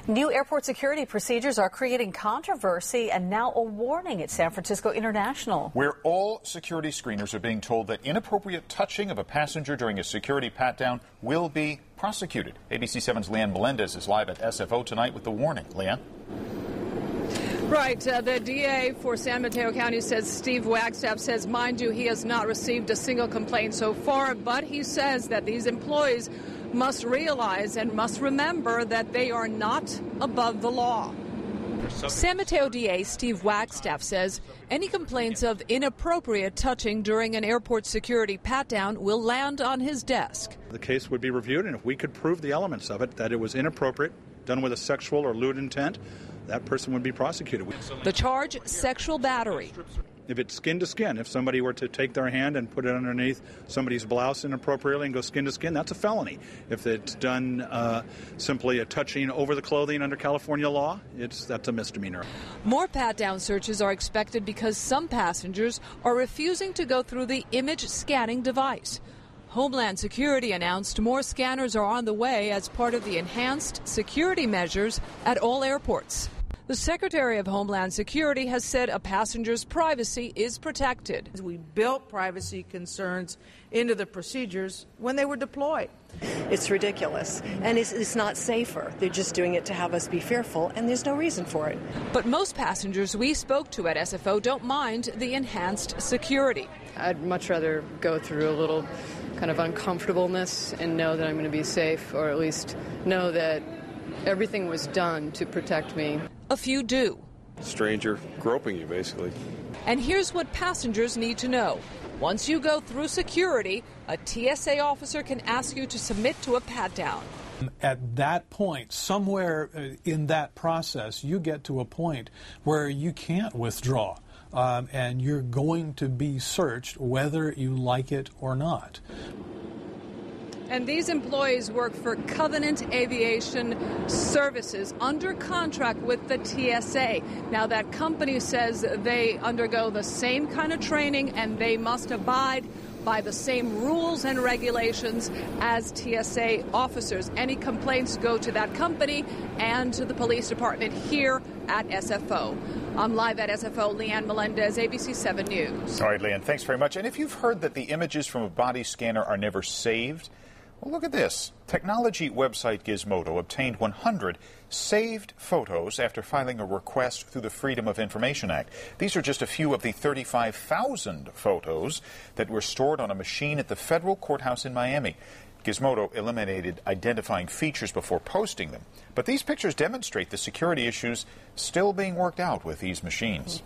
New airport security procedures are creating controversy and now a warning at San Francisco International, where all security screeners are being told that inappropriate touching of a passenger during a security pat-down will be prosecuted. ABC 7's Leanne Melendez is live at SFO tonight with the warning. Leanne? Right. The DA for San Mateo County says, Steve Wagstaffe says, mind you, he has not received a single complaint so far, but he says that these employees must realize and must remember that they are not above the law. San Mateo DA Steve Wagstaffe says any complaints of inappropriate touching during an airport security pat-down will land on his desk. The case would be reviewed, and if we could prove the elements of it, that it was inappropriate, done with a sexual or lewd intent, that person would be prosecuted. The charge, sexual battery. If it's skin to skin, if somebody were to take their hand and put it underneath somebody's blouse inappropriately and go skin to skin, that's a felony. If it's done simply a touching over the clothing under California law, that's a misdemeanor. More pat-down searches are expected because some passengers are refusing to go through the image scanning device. Homeland Security announced more scanners are on the way as part of the enhanced security measures at all airports. The Secretary of Homeland Security has said a passenger's privacy is protected. We built privacy concerns into the procedures when they were deployed. It's ridiculous, and it's not safer. They're just doing it to have us be fearful, and there's no reason for it. But most passengers we spoke to at SFO don't mind the enhanced security. I'd much rather go through a little kind of uncomfortableness and know that I'm going to be safe, or at least know that everything was done to protect me. A few do. Stranger groping you, basically. And here's what passengers need to know. Once you go through security, a TSA officer can ask you to submit to a pat-down. At that point, somewhere in that process, you get to a point where you can't withdraw. And you're going to be searched whether you like it or not. And these employees work for Covenant Aviation Services under contract with the TSA. Now, that company says they undergo the same kind of training and they must abide by the same rules and regulations as TSA officers. Any complaints go to that company and to the police department here at SFO. I'm live at SFO, Leanne Melendez, ABC 7 News. All right, Leanne, thanks very much. And if you've heard that the images from a body scanner are never saved, well, look at this. Technology website Gizmodo obtained 100 saved photos after filing a request through the Freedom of Information Act. These are just a few of the 35,000 photos that were stored on a machine at the federal courthouse in Miami. Gizmodo eliminated identifying features before posting them. But these pictures demonstrate the security issues still being worked out with these machines.